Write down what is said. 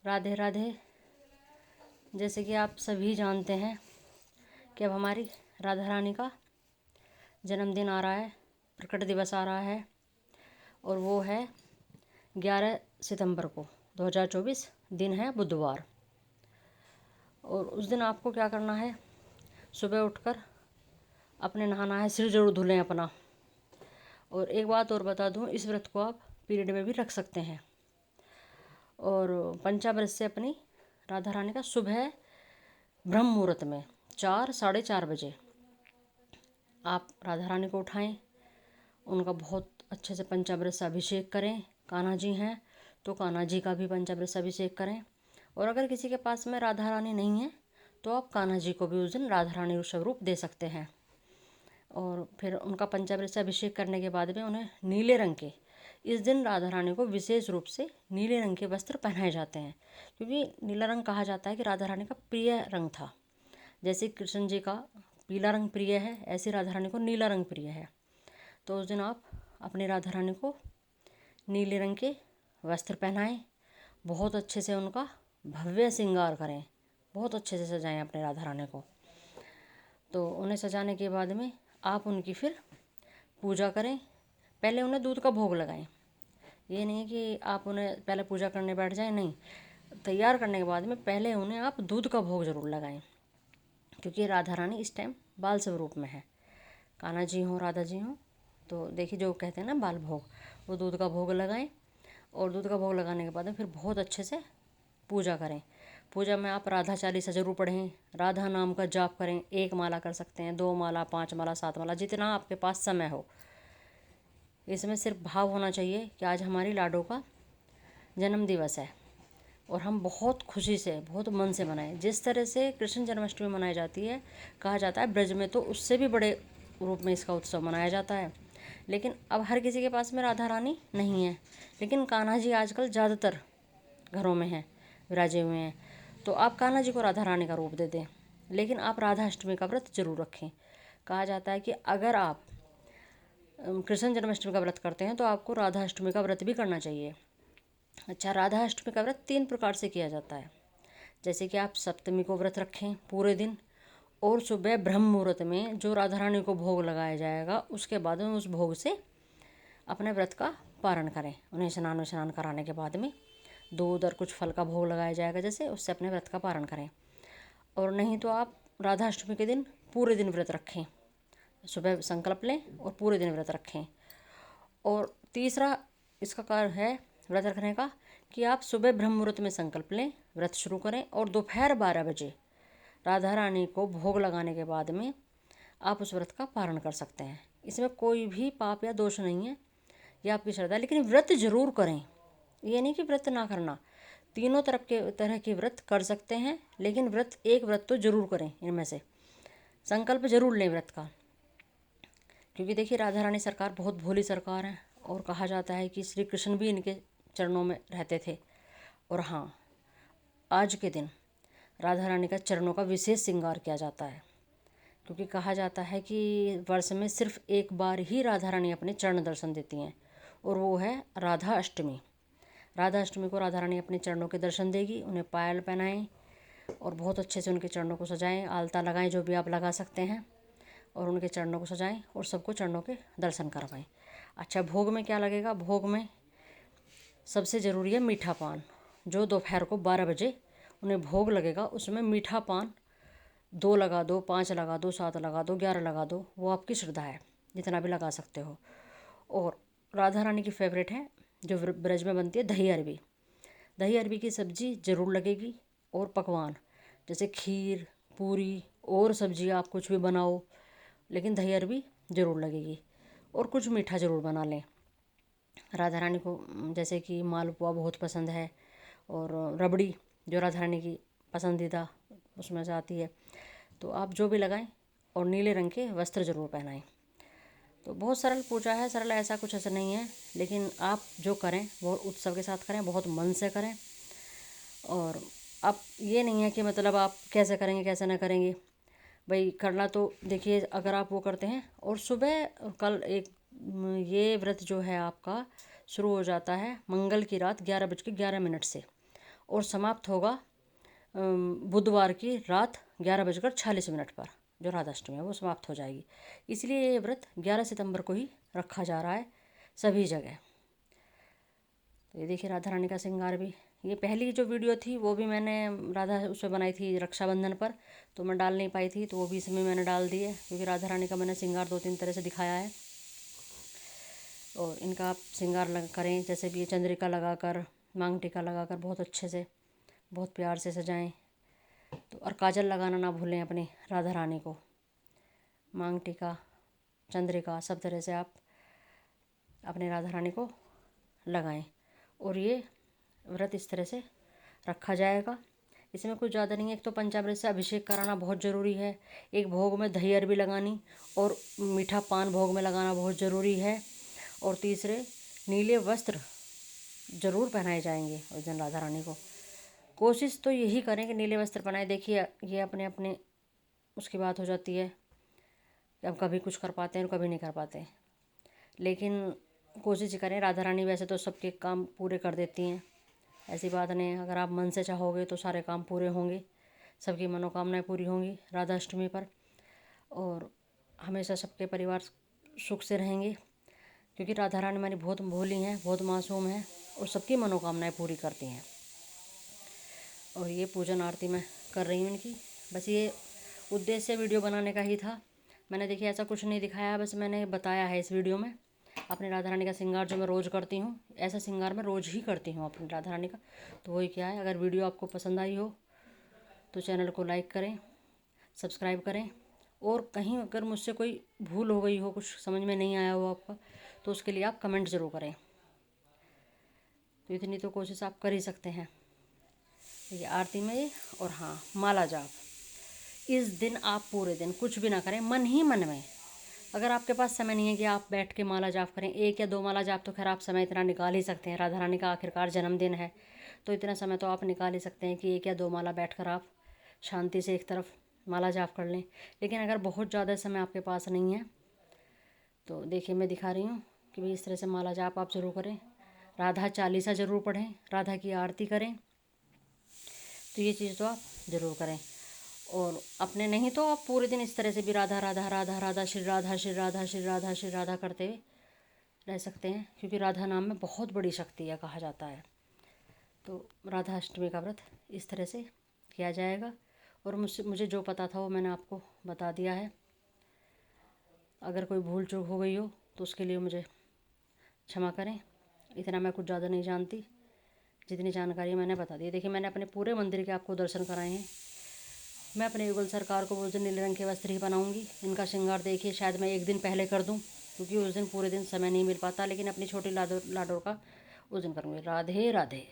राधे राधे। जैसे कि आप सभी जानते हैं कि अब हमारी राधा रानी का जन्मदिन आ रहा है, प्रकट दिवस आ रहा है और वो है 11 सितंबर को 2024। दिन है बुधवार। और उस दिन आपको क्या करना है, सुबह उठकर अपने नहाना है, सिर जरूर धुलें अपना। और एक बात और बता दूं, इस व्रत को आप पीरियड में भी रख सकते हैं। और पंचामृत से अपनी राधा रानी का सुबह ब्रह्म मुहूर्त में 4 साढ़े 4 बजे आप राधा रानी को उठाएं, उनका बहुत अच्छे से पंचामृत से अभिषेक करें। कान्हा जी हैं तो कान्हा जी का भी पंचामृत से अभिषेक करें। और अगर किसी के पास में राधा रानी नहीं है तो आप कान्हा जी को भी उस दिन राधा रानी स्वरूप दे सकते हैं। और फिर उनका पंचामृत से अभिषेक करने के बाद में उन्हें नीले रंग के, इस दिन राधा रानी को विशेष रूप से नीले रंग के वस्त्र पहनाए जाते हैं, क्योंकि नीला रंग कहा जाता है कि राधा रानी का प्रिय रंग था। जैसे कृष्ण जी का पीला रंग प्रिय है, ऐसे राधा रानी को नीला रंग प्रिय है। तो उस दिन आप अपनी राधा रानी को नीले रंग के वस्त्र पहनाएं, बहुत अच्छे से उनका भव्य श्रृंगार करें, बहुत अच्छे से सजाएं अपने राधा रानी को। तो उन्हें सजाने के बाद में आप उनकी फिर पूजा करें। पहले उन्हें दूध का भोग लगाएं। ये नहीं है कि आप उन्हें पहले पूजा करने बैठ जाएं, नहीं, तैयार करने के बाद में पहले उन्हें आप दूध का भोग ज़रूर लगाएं, क्योंकि राधा रानी इस टाइम बाल स्वरूप में है। कान्हा जी हों, राधा जी हों, तो देखिए जो कहते हैं ना बाल भोग, वो दूध का भोग लगाएं। और दूध का भोग लगाने के बाद में फिर बहुत अच्छे से पूजा करें। पूजा में आप राधा चालीसा जरूर पढ़ें, राधा नाम का जाप करें। 1 माला कर सकते हैं, 2 माला, 5 माला, 7 माला, जितना आपके पास समय हो। इसमें सिर्फ भाव होना चाहिए कि आज हमारी लाडो का जन्म दिवस है और हम बहुत खुशी से, बहुत मन से मनाएं। जिस तरह से कृष्ण जन्माष्टमी मनाई जाती है, कहा जाता है ब्रज में तो उससे भी बड़े रूप में इसका उत्सव मनाया जाता है। लेकिन अब हर किसी के पास में राधा रानी नहीं है, लेकिन कान्हा जी आजकल ज़्यादातर घरों में हैं, विराजे हुए हैं। तो आप कान्हा जी को राधा रानी का रूप दे दें, लेकिन आप राधा अष्टमी का व्रत जरूर रखें। कहा जाता है कि अगर आप कृष्ण जन्माष्टमी का व्रत करते हैं तो आपको राधा अष्टमी का व्रत भी करना चाहिए। अच्छा, राधा अष्टमी का व्रत 3 प्रकार से किया जाता है। जैसे कि आप सप्तमी को व्रत रखें पूरे दिन, और सुबह ब्रह्म मुहूर्त में जो राधा रानी को भोग लगाया जाएगा उसके बाद में उस भोग से अपने व्रत का पारण करें। उन्हें स्नान कराने के बाद में दूध और कुछ फल का भोग लगाया जाएगा, जैसे उससे अपने व्रत का पारण करें। और नहीं तो आप राधा अष्टमी के दिन पूरे दिन व्रत रखें, सुबह संकल्प लें और पूरे दिन व्रत रखें। और तीसरा इसका कारण है व्रत रखने का कि आप सुबह ब्रह्म मुहूर्त में संकल्प लें, व्रत शुरू करें, और दोपहर 12 बजे राधा रानी को भोग लगाने के बाद में आप उस व्रत का पारण कर सकते हैं। इसमें कोई भी पाप या दोष नहीं है, यह आपकी श्रद्धा है। लेकिन व्रत जरूर करें, ये नहीं कि व्रत ना करना। तीनों तरह के व्रत कर सकते हैं, लेकिन एक व्रत तो जरूर करें। इनमें से संकल्प जरूर लें व्रत का, क्योंकि देखिए राधा रानी सरकार बहुत भोली सरकार है और कहा जाता है कि श्री कृष्ण भी इनके चरणों में रहते थे। और हाँ, आज के दिन राधा रानी का चरणों का विशेष श्रृंगार किया जाता है, क्योंकि कहा जाता है कि वर्ष में सिर्फ एक बार ही राधा रानी अपने चरण दर्शन देती हैं, और वो है राधा अष्टमी। राधा अष्टमी को राधा रानी अपने चरणों के दर्शन देगी। उन्हें पायल पहनाएं और बहुत अच्छे से उनके चरणों को सजाएं, आलता लगाएं, जो भी आप लगा सकते हैं, और उनके चरणों को सजाएं और सबको चरणों के दर्शन करवाएं। अच्छा, भोग में क्या लगेगा? भोग में सबसे ज़रूरी है मीठा पान, जो दोपहर को 12 बजे उन्हें भोग लगेगा। उसमें मीठा पान 2 लगा दो, 5 लगा दो, 7 लगा दो, 11 लगा दो, वो आपकी श्रद्धा है, जितना भी लगा सकते हो। और राधा रानी की फेवरेट है जो ब्रज में बनती है, दही अरबी। दही अरबी की सब्ज़ी ज़रूर लगेगी, और पकवान जैसे खीर, पूरी और सब्जी आप कुछ भी बनाओ, लेकिन दही अरबी ज़रूर लगेगी। और कुछ मीठा ज़रूर बना लें। राधा रानी को जैसे कि मालपुआ बहुत पसंद है, और रबड़ी जो राधा रानी की पसंदीदा उसमें से आती है। तो आप जो भी लगाएं, और नीले रंग के वस्त्र ज़रूर पहनाएं। तो बहुत सरल पूजा है, सरल ऐसा कुछ ऐसा नहीं है, लेकिन आप जो करें वो उत्सव के साथ करें, बहुत मन से करें। और आप ये नहीं है कि मतलब आप कैसे करेंगे कैसे ना करेंगे, भाई करना तो देखिए, अगर आप वो करते हैं। और सुबह कल ये व्रत जो है आपका शुरू हो जाता है मंगल की रात 11 बज के 11 मिनट से, और समाप्त होगा बुधवार की रात 11:46 पर। जो राधाष्टमी है वो समाप्त हो जाएगी। इसलिए ये व्रत 11 सितंबर को ही रखा जा रहा है सभी जगह। तो ये देखिए राधा रानी का श्रृंगार भी। ये पहली जो वीडियो थी वो भी मैंने राधा उसमें बनाई थी रक्षाबंधन पर, तो मैं डाल नहीं पाई थी, तो वो भी इसमें मैंने डाल दी है, क्योंकि राधा रानी का मैंने श्रृंगार 2-3 तरह से दिखाया है। और इनका आप श्रृंगार करें, जैसे भी ये चंद्रिका लगाकर, मांग टीका लगाकर बहुत अच्छे से, बहुत प्यार से सजाएं। तो और काजल लगाना ना भूलें अपनी राधा रानी को। मांग टीका, चंद्रिका सब तरह से आप अपने राधा रानी को लगाएं। और ये व्रत इस तरह से रखा जाएगा। इसमें कुछ ज़्यादा नहीं है। एक तो पंचामृत से अभिषेक कराना बहुत ज़रूरी है, एक भोग में दही अरबी लगानी, और मीठा पान भोग में लगाना बहुत ज़रूरी है। और तीसरे, नीले वस्त्र ज़रूर पहनाए जाएंगे उस दिन राधा रानी को। कोशिश तो यही करें कि नीले वस्त्र पहनाएं। देखिए ये अपने अपने उसकी बात हो जाती है कि हम कभी कुछ कर पाते हैं और कभी नहीं कर पाते, लेकिन कोशिश करें। राधा रानी वैसे तो सबके काम पूरे कर देती हैं, ऐसी बात नहीं है। अगर आप मन से चाहोगे तो सारे काम पूरे होंगे, सबकी मनोकामनाएं पूरी होंगी राधाष्टमी पर, और हमेशा सबके परिवार सुख से रहेंगे, क्योंकि राधा रानी हमारी बहुत भोली हैं, बहुत मासूम हैं, और सबकी मनोकामनाएं पूरी करती हैं। और ये पूजन आरती मैं कर रही हूँ इनकी। बस ये उद्देश्य वीडियो बनाने का ही था। मैंने देखिए ऐसा कुछ नहीं दिखाया, बस मैंने बताया है इस वीडियो में अपनी राधा रानी का श्रृंगार जो मैं रोज़ करती हूँ। ऐसा श्रृंगार मैं रोज़ ही करती हूँ अपनी राधा रानी का। तो वही क्या है, अगर वीडियो आपको पसंद आई हो तो चैनल को लाइक करें, सब्सक्राइब करें, और कहीं अगर मुझसे कोई भूल हो गई हो, कुछ समझ में नहीं आया हो आपका, तो उसके लिए आप कमेंट ज़रूर करें। तो इतनी तो कोशिश आप कर ही सकते हैं। ये आरती में, और हाँ, माला जाप। इस दिन आप पूरे दिन कुछ भी ना करें, मन ही मन में। अगर आपके पास समय नहीं है कि आप बैठ के माला जाप करें, 1 या 2 माला जाप तो खैर आप समय इतना निकाल ही सकते हैं। राधा रानी का आखिरकार जन्मदिन है, तो इतना समय तो आप निकाल ही सकते हैं कि 1 या 2 माला बैठकर आप शांति से एक तरफ माला जाप कर लें। लेकिन अगर बहुत ज़्यादा समय आपके पास नहीं है, तो देखिए मैं दिखा रही हूँ कि भाई इस तरह से माला जाप आप ज़रूर करें। राधा चालीसा ज़रूर पढ़ें, राधा की आरती करें। तो ये चीज़ तो आप ज़रूर करें। और अपने नहीं तो आप पूरे दिन इस तरह से भी राधा राधा राधा राधा श्री राधा श्री राधा श्री राधा श्री राधा करते हुए रह सकते हैं, क्योंकि राधा नाम में बहुत बड़ी शक्ति है कहा जाता है। तो राधा अष्टमी का व्रत इस तरह से किया जाएगा। और मुझे जो पता था वो मैंने आपको बता दिया है। अगर कोई भूल चूक हो गई हो तो उसके लिए मुझे क्षमा करें। इतना मैं कुछ ज़्यादा नहीं जानती, जितनी जानकारी मैंने बता दी। देखिए मैंने अपने पूरे मंदिर के आपको दर्शन कराए हैं। मैं अपने युगल सरकार को उस दिन नीले रंग के वस्त्र ही बनाऊंगी। इनका श्रृंगार देखिए शायद मैं एक दिन पहले कर दूं, क्योंकि उस दिन पूरे दिन समय नहीं मिल पाता, लेकिन अपनी छोटी लाडोर का उस दिन करूँगी। राधे राधे।